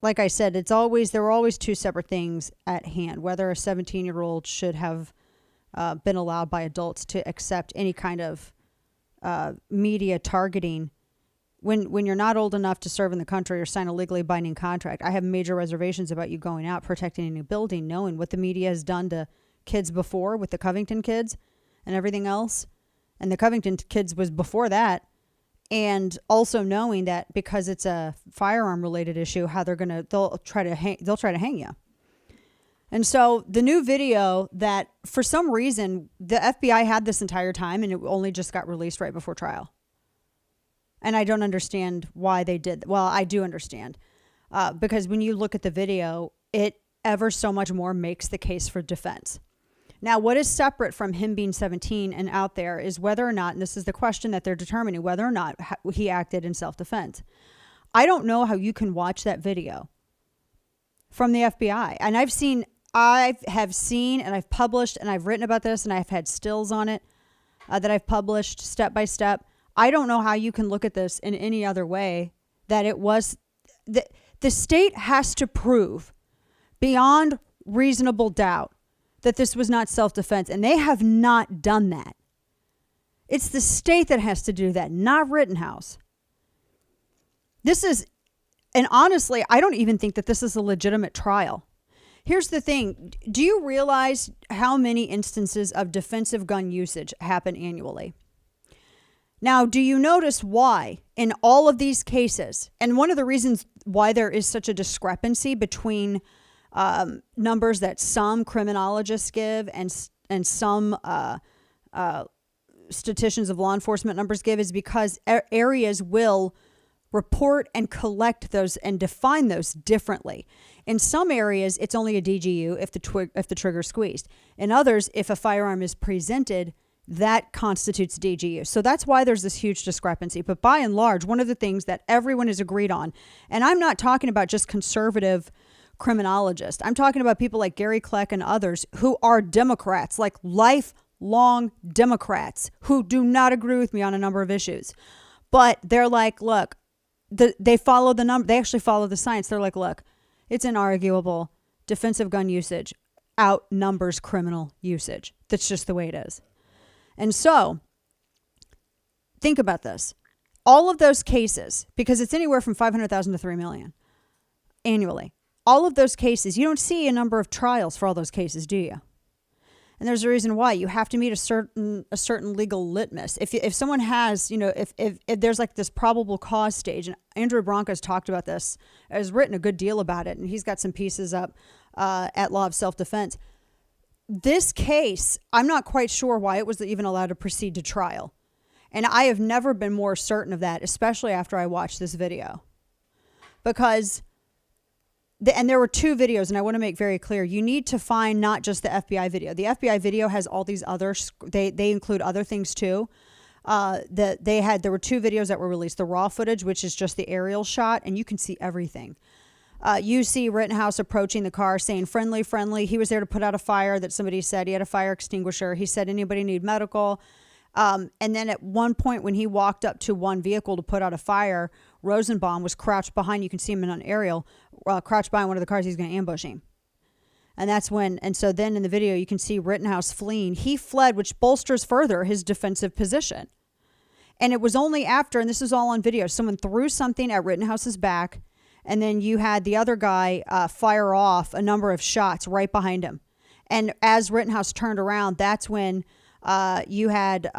like I said, there were always two separate things at hand, whether a 17-year-old should have been allowed by adults to accept any kind of media targeting when you're not old enough to serve in the country or sign a legally binding contract. I have major reservations about you going out, protecting a new building, knowing what the media has done to kids before with the Covington kids and everything else. And the Covington kids was before that. And also knowing that because it's a firearm related issue, how they'll try to hang you. And so the new video that for some reason the FBI had this entire time and it only just got released right before trial. And I don't understand why they did. Well, I do understand because when you look at the video, it ever so much more makes the case for defense. Now, what is separate from him being 17 and out there is whether or not, and this is the question that they're determining, whether or not he acted in self-defense. I don't know how you can watch that video from the FBI. And I have seen and I've published and I've written about this and I've had stills on it that I've published step by step. I don't know how you can look at this in any other way that it was. The state has to prove beyond reasonable doubt that this was not self-defense, and they have not done that. It's the state that has to do that, not Rittenhouse. And honestly, I don't even think that this is a legitimate trial. Here's the thing. Do you realize how many instances of defensive gun usage happen annually? Now, do you notice why in all of these cases, and one of the reasons why there is such a discrepancy between numbers that some criminologists give and some statisticians of law enforcement numbers give is because areas will report and collect those and define those differently. In some areas, it's only a DGU if the trigger is squeezed. In others, if a firearm is presented, that constitutes DGU. So that's why there's this huge discrepancy. But by and large, one of the things that everyone has agreed on, and I'm not talking about just conservative criminologists. I'm talking about people like Gary Kleck and others who are Democrats, like lifelong Democrats who do not agree with me on a number of issues. But they're like, look, they follow the number. They actually follow the science. They're like, look, it's inarguable. Defensive gun usage outnumbers criminal usage. That's just the way it is. And so think about this. All of those cases, because it's anywhere from 500,000 to 3 million annually. All of those cases, you don't see a number of trials for all those cases, do you? And there's a reason why. You have to meet a certain legal litmus. If someone has, if there's like this probable cause stage, and Andrew Branca's talked about this, has written a good deal about it, and he's got some pieces up at Law of Self-Defense. This case, I'm not quite sure why it was even allowed to proceed to trial. And I have never been more certain of that, especially after I watched this video. Because and there were two videos, and I want to make very clear, you need to find not just the FBI video. The FBI video has all these other, they include other things too. There were two videos that were released. The raw footage, which is just the aerial shot, and you can see everything. You see Rittenhouse approaching the car saying, friendly, friendly. He was there to put out a fire that somebody said. He had a fire extinguisher. He said, anybody need medical? And then at one point when he walked up to one vehicle to put out a fire, Rosenbaum was crouched behind. You can see him in an aerial, crouched behind one of the cars. He's going to ambush him. And so then in the video, you can see Rittenhouse fleeing. He fled, which bolsters further his defensive position. And it was only after, and this is all on video, someone threw something at Rittenhouse's back, and then you had the other guy fire off a number of shots right behind him. And as Rittenhouse turned around, that's when you had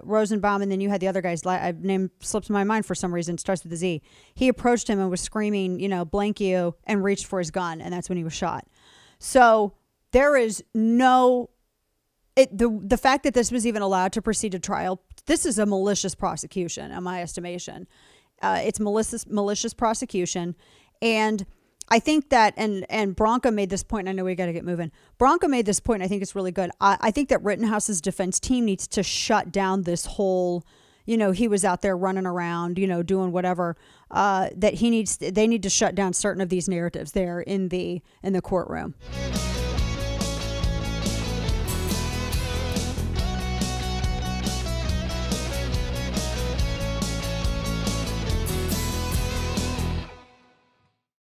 Rosenbaum, and then you had the other guy's name slips my mind for some reason. It starts with a Z. He approached him and was screaming, blank you, and reached for his gun, and that's when he was shot. So there is the fact that this was even allowed to proceed to trial, this is a malicious prosecution, in my estimation. It's malicious prosecution, and I think that, and Branca made this point, and I know we got to get moving. Branca made this point, and I think it's really good. I think that Rittenhouse's defense team needs to shut down this whole, he was out there running around, doing whatever, they need to shut down certain of these narratives there in the courtroom.